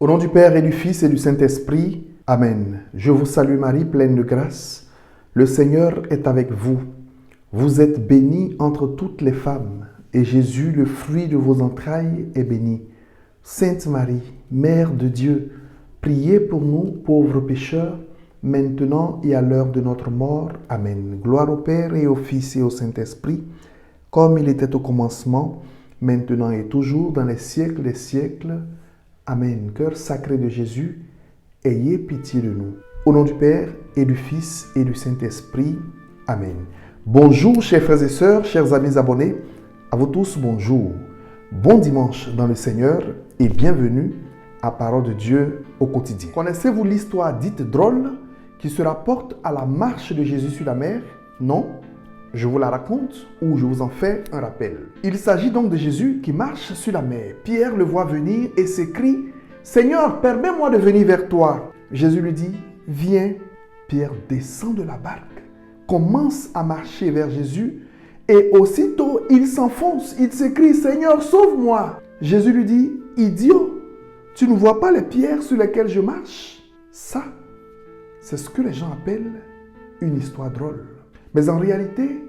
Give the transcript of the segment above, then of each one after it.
Au nom du Père et du Fils et du Saint-Esprit, Amen. Je vous salue Marie, pleine de grâce. Le Seigneur est avec vous. Vous êtes bénie entre toutes les femmes, et Jésus, le fruit de vos entrailles, est béni. Sainte Marie, Mère de Dieu, priez pour nous, pauvres pécheurs, maintenant et à l'heure de notre mort. Amen. Gloire au Père et au Fils et au Saint-Esprit, comme il était au commencement, maintenant et toujours, dans les siècles des siècles. Amen. Cœur sacré de Jésus, ayez pitié de nous. Au nom du Père et du Fils et du Saint-Esprit. Amen. Bonjour chers frères et sœurs, chers amis abonnés. À vous tous, bonjour. Bon dimanche dans le Seigneur et bienvenue à Parole de Dieu au quotidien. Connaissez-vous l'histoire dite drôle qui se rapporte à la marche de Jésus sur la mer? Non? Je vous la raconte ou je vous en fais un rappel. Il s'agit donc de Jésus qui marche sur la mer. Pierre le voit venir et s'écrie « Seigneur, permets-moi de venir vers toi. » Jésus lui dit « Viens. » Pierre descend de la barque, commence à marcher vers Jésus et aussitôt il s'enfonce. Il s'écrie « Seigneur, sauve-moi » Jésus lui dit « Idiot, tu ne vois pas les pierres sur lesquelles je marche ?» Ça, c'est ce que les gens appellent une histoire drôle. Mais en réalité,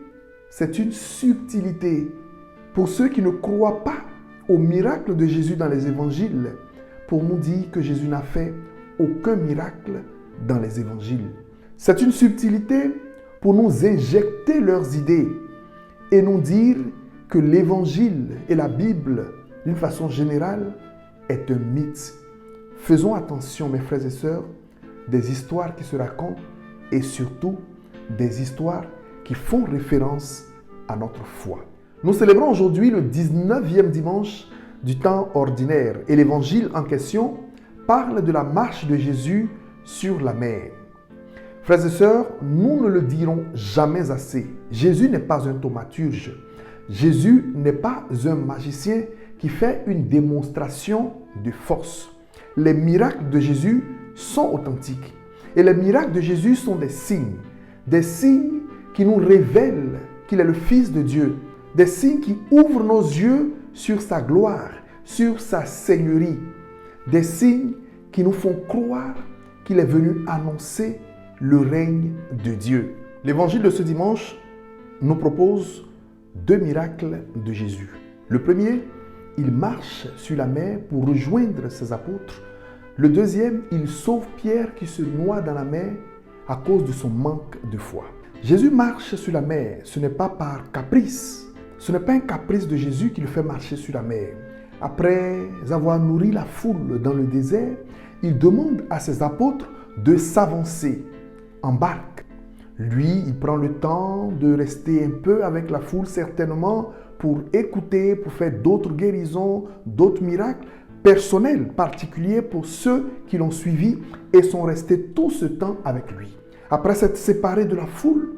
c'est une subtilité pour ceux qui ne croient pas au miracle de Jésus dans les évangiles, pour nous dire que Jésus n'a fait aucun miracle dans les évangiles. C'est une subtilité pour nous injecter leurs idées et nous dire que l'évangile et la Bible, d'une façon générale, est un mythe. Faisons attention, mes frères et sœurs, des histoires qui se racontent et surtout des histoires qui font référence à notre foi. Nous célébrons aujourd'hui le 19e dimanche du temps ordinaire et l'évangile en question parle de la marche de Jésus sur la mer. Frères et sœurs, nous ne le dirons jamais assez. Jésus n'est pas un thaumaturge. Jésus n'est pas un magicien qui fait une démonstration de force. Les miracles de Jésus sont authentiques. Et les miracles de Jésus sont des signes qui nous révèlent qu'il est le Fils de Dieu, des signes qui ouvrent nos yeux sur sa gloire, sur sa seigneurie, des signes qui nous font croire qu'il est venu annoncer le règne de Dieu. L'évangile de ce dimanche nous propose deux miracles de Jésus. Le premier, il marche sur la mer pour rejoindre ses apôtres. Le deuxième, il sauve Pierre qui se noie dans la mer à cause de son manque de foi. Jésus marche sur la mer, ce n'est pas par caprice. Ce n'est pas un caprice de Jésus qui le fait marcher sur la mer. Après avoir nourri la foule dans le désert, il demande à ses apôtres de s'avancer en barque. Lui, il prend le temps de rester un peu avec la foule, certainement pour écouter, pour faire d'autres guérisons, d'autres miracles personnels, particuliers pour ceux qui l'ont suivi et sont restés tout ce temps avec lui. Après s'être séparé de la foule,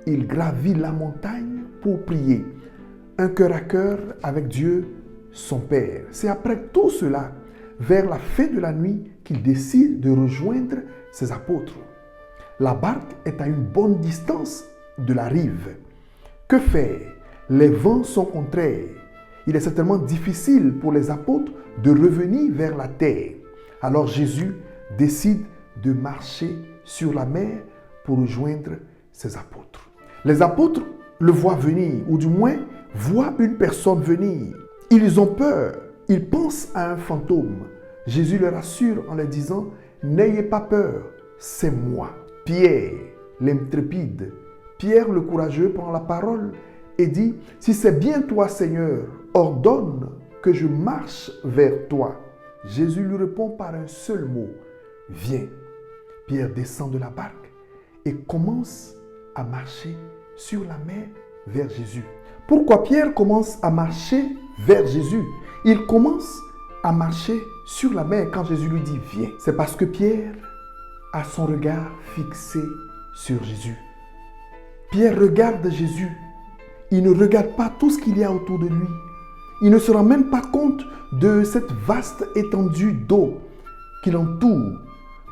il gravit la montagne pour prier, un cœur à cœur avec Dieu, son Père. C'est après tout cela, vers la fin de la nuit, qu'il décide de rejoindre ses apôtres. La barque est à une bonne distance de la rive. Que faire? Les vents sont contraires. Il est certainement difficile pour les apôtres de revenir vers la terre. Alors Jésus décide de marcher sur la mer pour rejoindre ses apôtres. Les apôtres le voient venir, ou du moins voient une personne venir. Ils ont peur, ils pensent à un fantôme. Jésus leur rassure en leur disant « N'ayez pas peur, c'est moi ». Pierre, l'intrépide, Pierre le courageux prend la parole et dit « Si c'est bien toi, Seigneur, ordonne que je marche vers toi. » Jésus lui répond par un seul mot « Viens ». Pierre descend de la barque et commence à marcher sur la mer vers Jésus. Pourquoi Pierre commence à marcher vers Jésus? Il commence à marcher sur la mer quand Jésus lui dit « Viens ». C'est parce que Pierre a son regard fixé sur Jésus. Pierre regarde Jésus. Il ne regarde pas tout ce qu'il y a autour de lui. Il ne se rend même pas compte de cette vaste étendue d'eau qui l'entoure.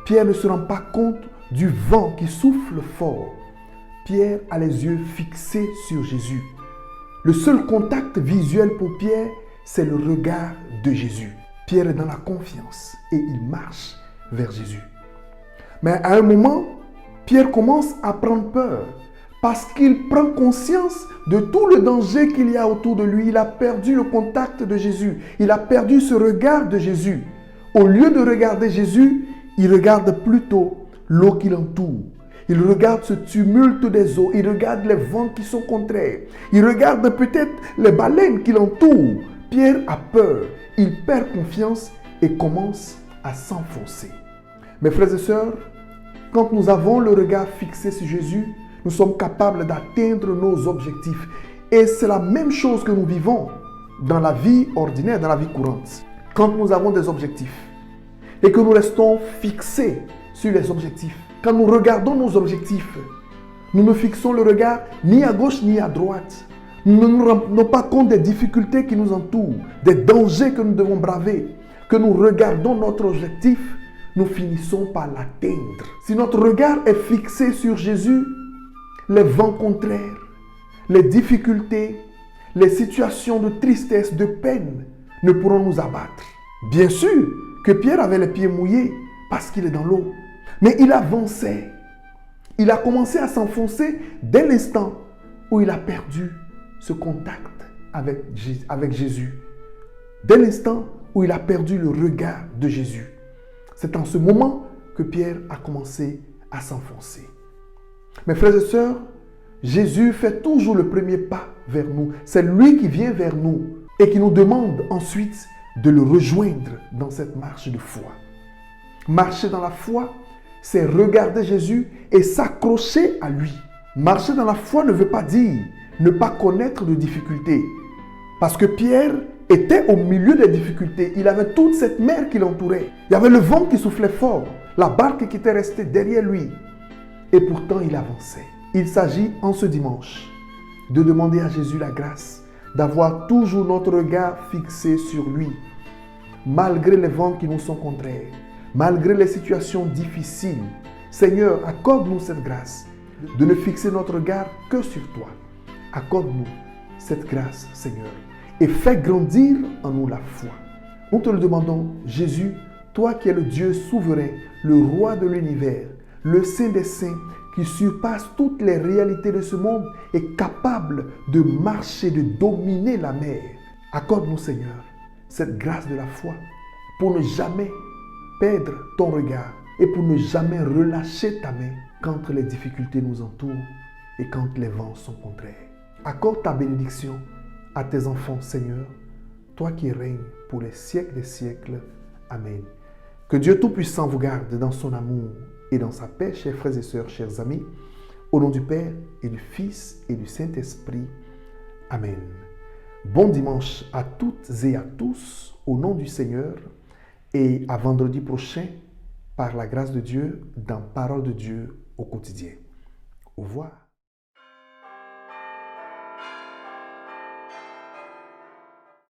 Pierre ne se rend pas compte du vent qui souffle fort. Pierre a les yeux fixés sur Jésus. Le seul contact visuel pour Pierre, c'est le regard de Jésus. Pierre est dans la confiance et il marche vers Jésus. Mais à un moment, Pierre commence à prendre peur parce qu'il prend conscience de tout le danger qu'il y a autour de lui. Il a perdu le contact de Jésus. Il a perdu ce regard de Jésus. Au lieu de regarder Jésus, il regarde plutôt l'eau qui l'entoure. Il regarde ce tumulte des eaux. Il regarde les vents qui sont contraires. Il regarde peut-être les baleines qui l'entourent. Pierre a peur. Il perd confiance et commence à s'enfoncer. Mes frères et sœurs, quand nous avons le regard fixé sur Jésus, nous sommes capables d'atteindre nos objectifs. Et c'est la même chose que nous vivons dans la vie ordinaire, dans la vie courante. Quand nous avons des objectifs et que nous restons fixés sur les objectifs, quand nous regardons nos objectifs, nous ne fixons le regard ni à gauche ni à droite. Nous ne nous rendons pas compte des difficultés qui nous entourent, des dangers que nous devons braver. Que nous regardons notre objectif, nous finissons par l'atteindre. Si notre regard est fixé sur Jésus, les vents contraires, les difficultés, les situations de tristesse, de peine ne pourront nous abattre. Bien sûr que Pierre avait les pieds mouillés parce qu'il est dans l'eau. Mais il avançait. Il a commencé à s'enfoncer dès l'instant où il a perdu ce contact avec Jésus. Dès l'instant où il a perdu le regard de Jésus. C'est en ce moment que Pierre a commencé à s'enfoncer. Mes frères et sœurs, Jésus fait toujours le premier pas vers nous. C'est lui qui vient vers nous et qui nous demande ensuite de le rejoindre dans cette marche de foi. Marcher dans la foi, c'est regarder Jésus et s'accrocher à lui. Marcher dans la foi ne veut pas dire ne pas connaître de difficultés. Parce que Pierre était au milieu des difficultés. Il avait toute cette mer qui l'entourait. Il y avait le vent qui soufflait fort, la barque qui était restée derrière lui. Et pourtant, il avançait. Il s'agit en ce dimanche de demander à Jésus la grâce d'avoir toujours notre regard fixé sur lui, malgré les vents qui nous sont contraires, malgré les situations difficiles. Seigneur, accorde-nous cette grâce de ne fixer notre regard que sur toi. Accorde-nous cette grâce, Seigneur, et fais grandir en nous la foi. Nous te le demandons, Jésus, toi qui es le Dieu souverain, le roi de l'univers, le Saint des Saints, qui surpasse toutes les réalités de ce monde, est capable de marcher, de dominer la mer. Accorde-nous, Seigneur, cette grâce de la foi pour ne jamais perdre ton regard et pour ne jamais relâcher ta main quand les difficultés nous entourent et quand les vents sont contraires. Accorde ta bénédiction à tes enfants, Seigneur, toi qui règnes pour les siècles des siècles. Amen. Que Dieu Tout-Puissant vous garde dans son amour et dans sa paix, chers frères et sœurs, chers amis, au nom du Père et du Fils et du Saint-Esprit. Amen. Bon dimanche à toutes et à tous, au nom du Seigneur, et à vendredi prochain, par la grâce de Dieu, dans Parole de Dieu au quotidien. Au revoir.